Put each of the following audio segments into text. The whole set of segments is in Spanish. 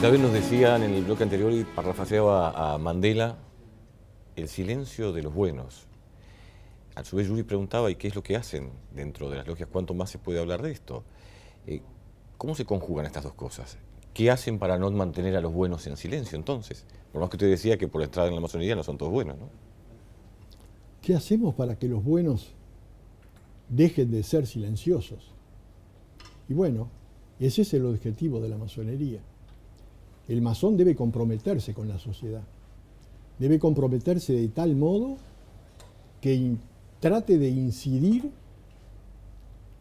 David nos decía en el bloque anterior y parafraseaba a Mandela, el silencio de los buenos. A su vez Yuri preguntaba, ¿y qué es lo que hacen dentro de las logias? ¿Cuánto más se puede hablar de esto? ¿Cómo se conjugan estas dos cosas? ¿Qué hacen para no mantener a los buenos en silencio entonces? Por más que usted decía que por entrar en la masonería no son todos buenos, ¿no? ¿Qué hacemos para que los buenos dejen de ser silenciosos? Y bueno, ese es el objetivo de la masonería. El masón debe comprometerse con la sociedad. Debe comprometerse de tal modo que trate de incidir,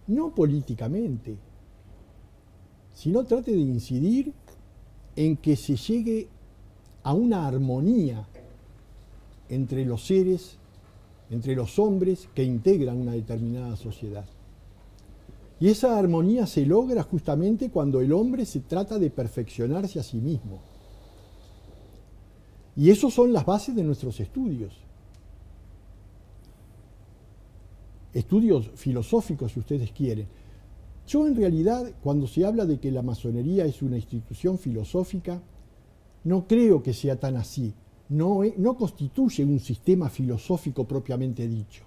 no políticamente, sino trate de incidir en que se llegue a una armonía entre los seres, entre los hombres que integran una determinada sociedad. Y esa armonía se logra justamente cuando el hombre se trata de perfeccionarse a sí mismo. Y esas son las bases de nuestros estudios. Estudios filosóficos, si ustedes quieren. Yo en realidad, cuando se habla de que la masonería es una institución filosófica, no creo que sea tan así. No constituye un sistema filosófico propiamente dicho,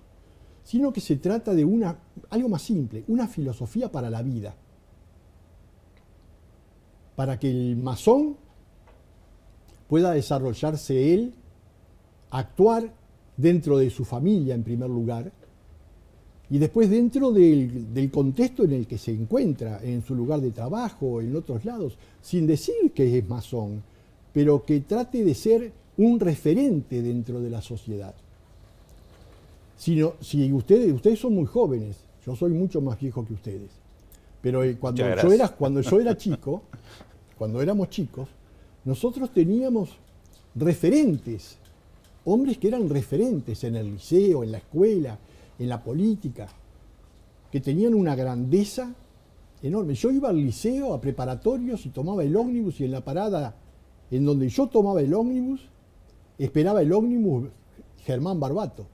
sino que se trata de algo más simple, una filosofía para la vida. Para que el masón pueda desarrollarse él, actuar dentro de su familia en primer lugar, y después dentro del contexto en el que se encuentra, en su lugar de trabajo o en otros lados, sin decir que es masón, pero que trate de ser un referente dentro de la sociedad. Si ustedes son muy jóvenes, yo soy mucho más viejo que ustedes, pero cuando yo era chico, cuando éramos chicos, nosotros teníamos referentes, hombres que eran referentes en el liceo, en la escuela, en la política, que tenían una grandeza enorme. Yo iba al liceo, a preparatorios, y tomaba el ómnibus, y en la parada en donde yo tomaba el ómnibus, esperaba el ómnibus Germán Barbato,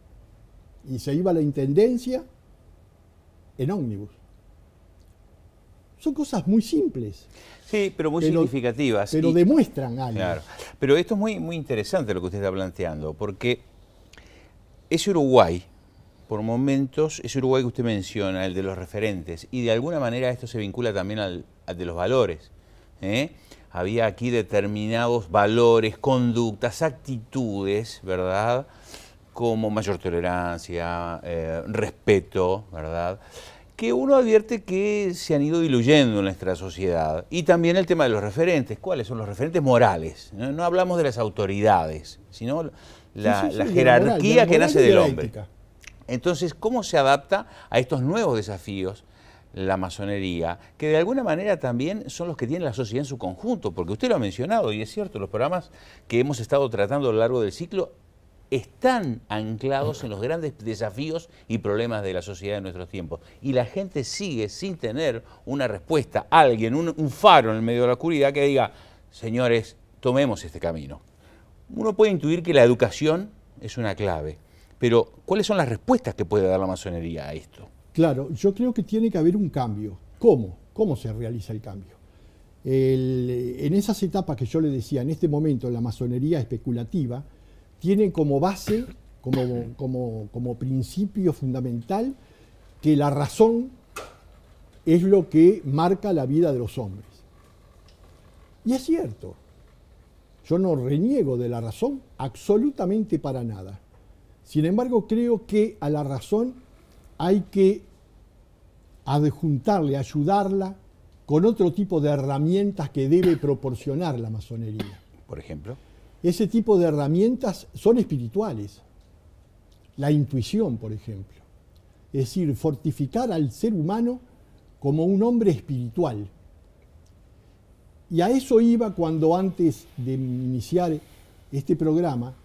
y se iba a la intendencia en ómnibus. Son cosas muy simples. Sí, pero muy significativas. Pero demuestran algo. Claro. Pero esto es muy interesante lo que usted está planteando, porque ese Uruguay, por momentos, ese Uruguay que usted menciona, el de los referentes, y de alguna manera esto se vincula también al de los valores. Había aquí determinados valores, conductas, actitudes, ¿verdad?, como mayor tolerancia, respeto, ¿verdad?, que uno advierte que se han ido diluyendo en nuestra sociedad. Y también el tema de los referentes. ¿Cuáles son los referentes morales? No hablamos de las autoridades, sino la jerarquía que nace del hombre. Ética. Entonces, ¿cómo se adapta a estos nuevos desafíos la masonería, que de alguna manera también son los que tiene la sociedad en su conjunto? Porque usted lo ha mencionado, y es cierto, los programas que hemos estado tratando a lo largo del ciclo están anclados en los grandes desafíos y problemas de la sociedad de nuestros tiempos. Y la gente sigue sin tener una respuesta, alguien, un faro en el medio de la oscuridad que diga, señores, tomemos este camino. Uno puede intuir que la educación es una clave, pero ¿cuáles son las respuestas que puede dar la masonería a esto? Claro, yo creo que tiene que haber un cambio. ¿Cómo? ¿Cómo se realiza el cambio? En esas etapas que yo le decía, en este momento la masonería especulativa tiene como base, como principio fundamental, que la razón es lo que marca la vida de los hombres. Y es cierto, yo no reniego de la razón absolutamente para nada. Sin embargo, creo que a la razón hay que adjuntarle, ayudarla con otro tipo de herramientas que debe proporcionar la masonería. Por ejemplo. Ese tipo de herramientas son espirituales. La intuición, por ejemplo. Es decir, fortificar al ser humano como un hombre espiritual. Y a eso iba cuando antes de iniciar este programa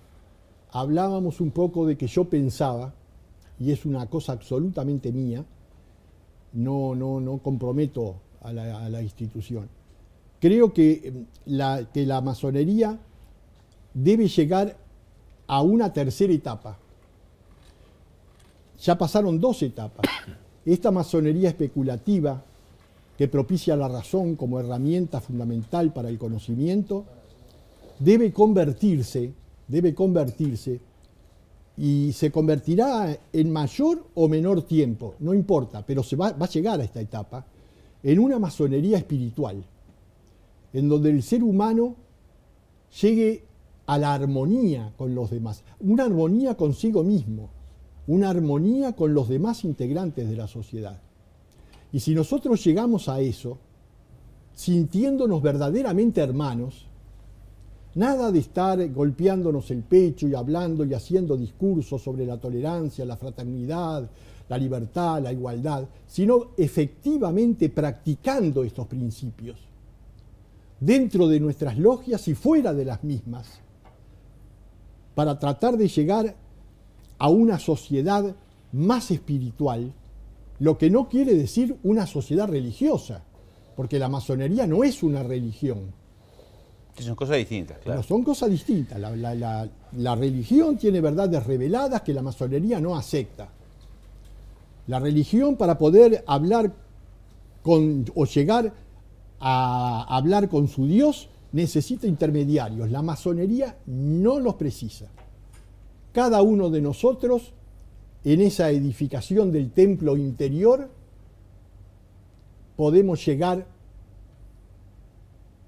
hablábamos un poco de que yo pensaba, y es una cosa absolutamente mía, no comprometo a la institución. Creo que la masonería debe llegar a una tercera etapa. Ya pasaron 2 etapas. Esta masonería especulativa que propicia la razón como herramienta fundamental para el conocimiento, debe convertirse y se convertirá en mayor o menor tiempo, no importa, pero va a llegar a esta etapa, en una masonería espiritual, en donde el ser humano llegue a la armonía con los demás, una armonía consigo mismo, una armonía con los demás integrantes de la sociedad. Y si nosotros llegamos a eso, sintiéndonos verdaderamente hermanos, nada de estar golpeándonos el pecho y hablando y haciendo discursos sobre la tolerancia, la fraternidad, la libertad, la igualdad, sino efectivamente practicando estos principios dentro de nuestras logias y fuera de las mismas, para tratar de llegar a una sociedad más espiritual, lo que no quiere decir una sociedad religiosa, porque la masonería no es una religión. Son cosas distintas, claro. No, son cosas distintas. La religión tiene verdades reveladas que la masonería no acepta. La religión, para poder hablar o llegar a hablar con su Dios, necesita intermediarios. La masonería no los precisa. Cada uno de nosotros, en esa edificación del templo interior, podemos llegar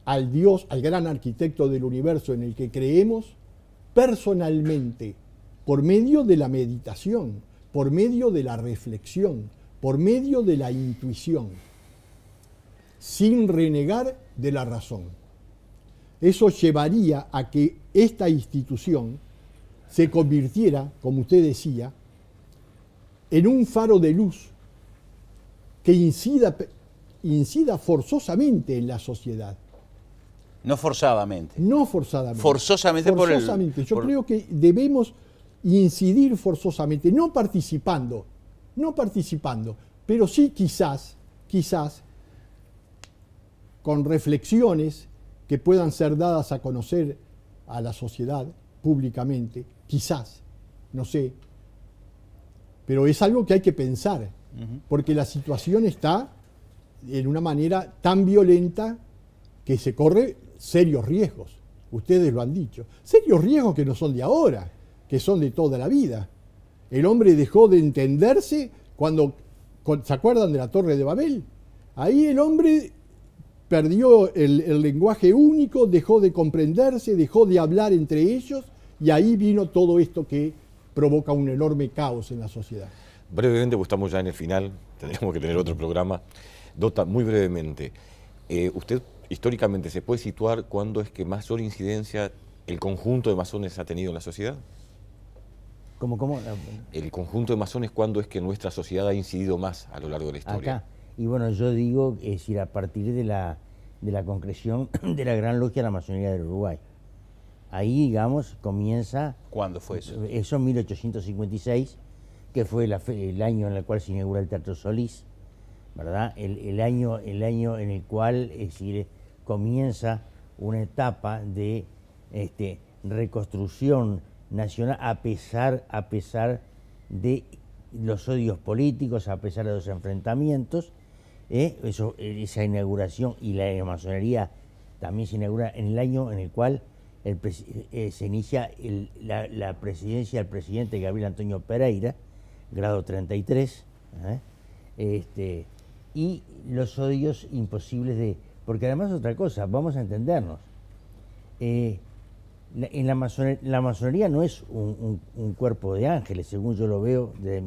al Dios, al gran arquitecto del universo en el que creemos, personalmente, por medio de la meditación, por medio de la reflexión, por medio de la intuición, sin renegar de la razón. Eso llevaría a que esta institución se convirtiera, como usted decía, en un faro de luz que incida forzosamente en la sociedad. No forzadamente. No forzadamente. Forzosamente. Yo creo que debemos incidir forzosamente, no participando, pero sí quizás, con reflexiones que puedan ser dadas a conocer a la sociedad públicamente, quizás, no sé, pero es algo que hay que pensar, porque la situación está en una manera tan violenta que se corre serios riesgos. Ustedes lo han dicho. Serios riesgos que no son de ahora, que son de toda la vida. El hombre dejó de entenderse cuando, ¿se acuerdan de la Torre de Babel? Ahí el hombre perdió el lenguaje único, dejó de comprenderse, dejó de hablar entre ellos, y ahí vino todo esto que provoca un enorme caos en la sociedad. Brevemente, pues estamos ya en el final, tendríamos que tener otro programa. Dota, muy brevemente, usted históricamente se puede situar cuándo es que mayor incidencia el conjunto de masones ha tenido en la sociedad. ¿Cómo? El conjunto de masones, ¿cuándo es que nuestra sociedad ha incidido más a lo largo de la historia? Acá. Y bueno, yo digo, es decir, a partir de la concreción de la Gran Logia de la Masonería del Uruguay. Ahí, digamos, comienza... ¿Cuándo fue eso? Eso en 1856, que fue el año en el cual se inaugura el Teatro Solís, ¿verdad? El año en el cual, es decir, comienza una etapa de reconstrucción nacional a pesar de los odios políticos, a pesar de los enfrentamientos. Esa inauguración, y la masonería también se inaugura en el año en el cual se inicia la presidencia del presidente Gabriel Antonio Pereira, grado 33, y los odios imposibles de... Porque además otra cosa, vamos a entendernos, la masonería no es un cuerpo de ángeles, según yo lo veo desde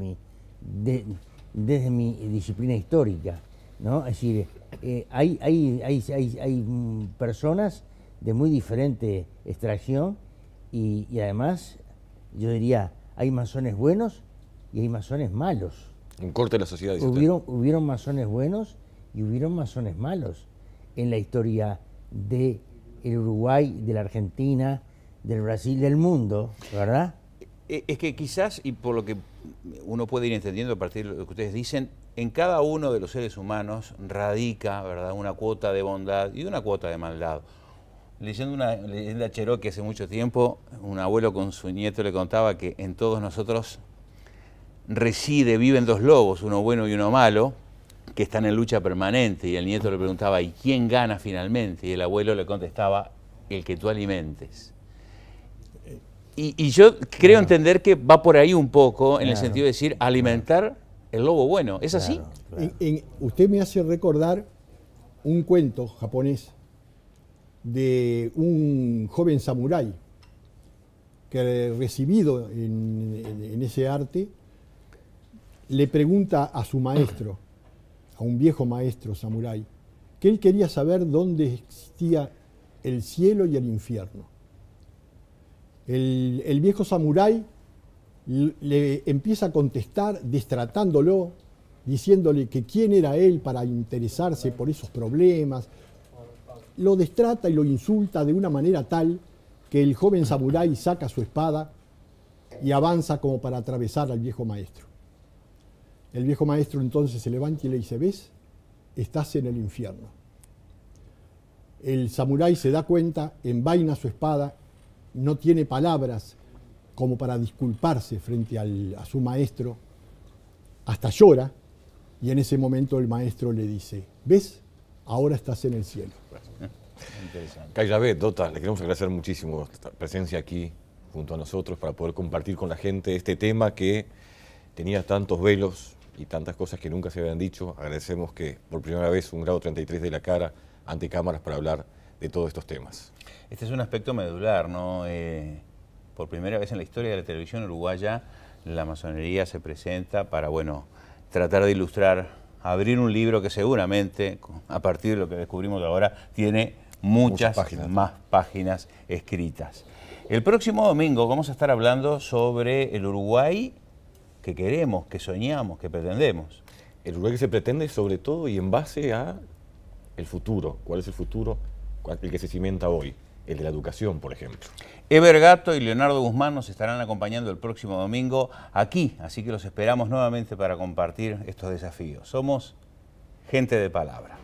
mi disciplina histórica, ¿no? Es decir, hay personas de muy diferente extracción y además, yo diría, hay masones buenos y hay masones malos. Un corte de la sociedad, dice Hubieron masones buenos y hubieron masones malos en la historia del Uruguay, de la Argentina, del Brasil, del mundo, ¿verdad? Es que quizás, y por lo que uno puede ir entendiendo a partir de lo que ustedes dicen, en cada uno de los seres humanos radica, ¿verdad?, una cuota de bondad y una cuota de maldad. Leyendo una leyenda cherokee hace mucho tiempo, un abuelo con su nieto le contaba que en todos nosotros viven dos lobos, uno bueno y uno malo, que están en lucha permanente, y el nieto le preguntaba, ¿y quién gana finalmente? Y el abuelo le contestaba, el que tú alimentes. Y yo creo entender que va por ahí un poco, en el sentido de decir, alimentar el lobo bueno. ¿Es así? Claro. Usted me hace recordar un cuento japonés de un joven samurái que, recibido en ese arte, le pregunta a su maestro, a un viejo maestro samurái, que él quería saber dónde existía el cielo y el infierno. El viejo samurái le empieza a contestar destratándolo, diciéndole que quién era él para interesarse por esos problemas. Lo destrata y lo insulta de una manera tal que el joven samurái saca su espada y avanza como para atravesar al viejo maestro. El viejo maestro entonces se levanta y le dice, ¿ves? Estás en el infierno. El samurái se da cuenta, envaina su espada, no tiene palabras como para disculparse frente a su maestro, hasta llora, y en ese momento el maestro le dice, ¿ves? Ahora estás en el cielo. Interesante. Kailabe, Dota, le queremos agradecer muchísimo esta presencia aquí junto a nosotros para poder compartir con la gente este tema que tenía tantos velos y tantas cosas que nunca se habían dicho. Agradecemos que por primera vez un grado 33 de la cara ante cámaras para hablar de todos estos temas. Este es un aspecto medular, ¿no? Por primera vez en la historia de la televisión uruguaya, la masonería se presenta para, bueno, tratar de ilustrar, abrir un libro que seguramente, a partir de lo que descubrimos ahora, tiene muchas más páginas escritas. El próximo domingo vamos a estar hablando sobre el Uruguay que queremos, que soñamos, que pretendemos. El Uruguay que se pretende sobre todo y en base a el futuro. ¿Cuál es el futuro? El que se cimienta hoy. El de la educación, por ejemplo. Eber Gato y Leonardo Guzmán nos estarán acompañando el próximo domingo aquí, así que los esperamos nuevamente para compartir estos desafíos. Somos gente de palabra.